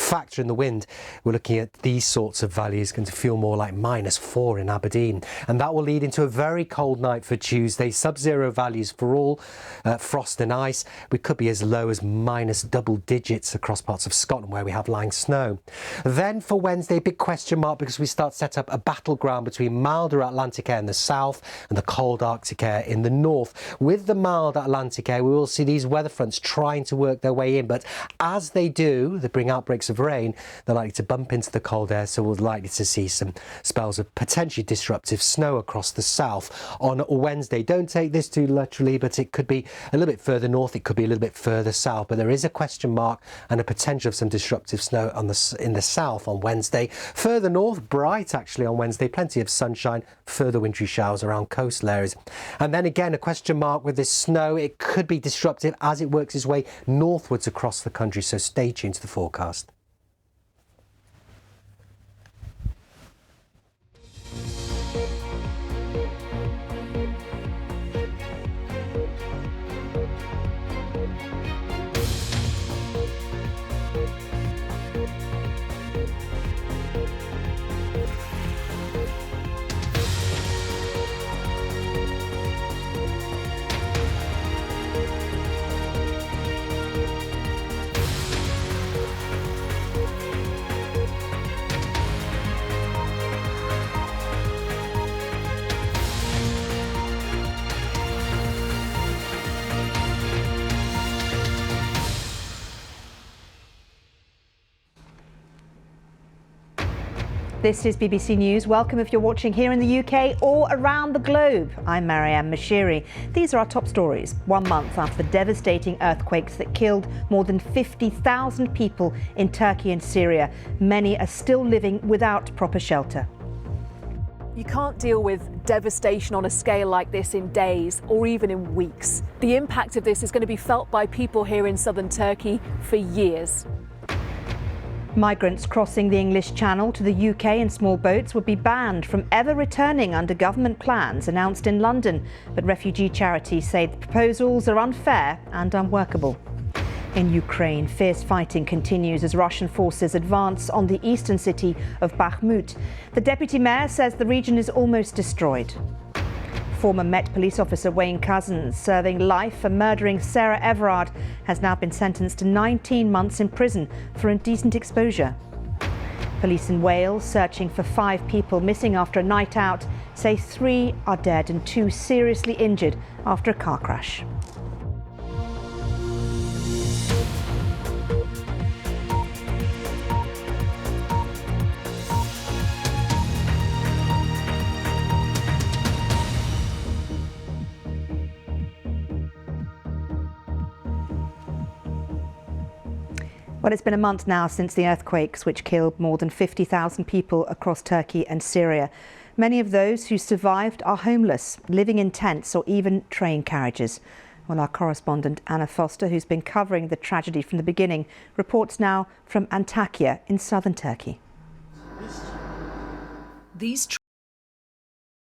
factor in the wind, we're looking at these sorts of values, going to feel more like -4 in Aberdeen. And that will lead into a very cold night for Tuesday. Sub-zero values for all, frost and ice. We could be as low as minus double digits across parts of Scotland where we have lying snow. Then for Wednesday, big question mark, because we start to set up a battleground between milder Atlantic air in the south and the cold Arctic air in the north. With the mild Atlantic air, we will see these weather fronts trying to work their way in, but as they do, they bring outbreaks of rain. They're likely to bump into the cold air, so we're likely to see some spells of potentially disruptive snow across the south on Wednesday. Don't take this too literally, but it could be a little bit further north, it could be a little bit further south, but there is a question mark and a potential of some disruptive snow in the south on Wednesday. Further north, bright actually on Wednesday, plenty of sunshine, further wintry showers around coastal areas. And then again, a question mark with this snow. It could be disruptive as it works its way northwards across the country, so stay tuned to the forecast. This is BBC News. Welcome if you're watching here in the UK or around the globe. I'm Maryam Moshiri. These are our top stories. 1 month after the devastating earthquakes that killed more than 50,000 people in Turkey and Syria, many are still living without proper shelter. You can't deal with devastation on a scale like this in days or even in weeks. The impact of this is going to be felt by people here in southern Turkey for years. Migrants crossing the English Channel to the UK in small boats would be banned from ever returning under government plans announced in London. But refugee charities say the proposals are unfair and unworkable. In Ukraine, fierce fighting continues as Russian forces advance on the eastern city of Bakhmut. The deputy mayor says the region is almost destroyed. Former Met police officer Wayne Couzens, serving life for murdering Sarah Everard, has now been sentenced to 19 months in prison for indecent exposure. Police in Wales, searching for 5 people missing after a night out, say 3 are dead and 2 seriously injured after a car crash. Well, it's been a month now since the earthquakes which killed more than 50,000 people across Turkey and Syria. Many of those who survived are homeless, living in tents or even train carriages. Well, our correspondent Anna Foster, who's been covering the tragedy from the beginning, reports now from Antakya in southern Turkey. These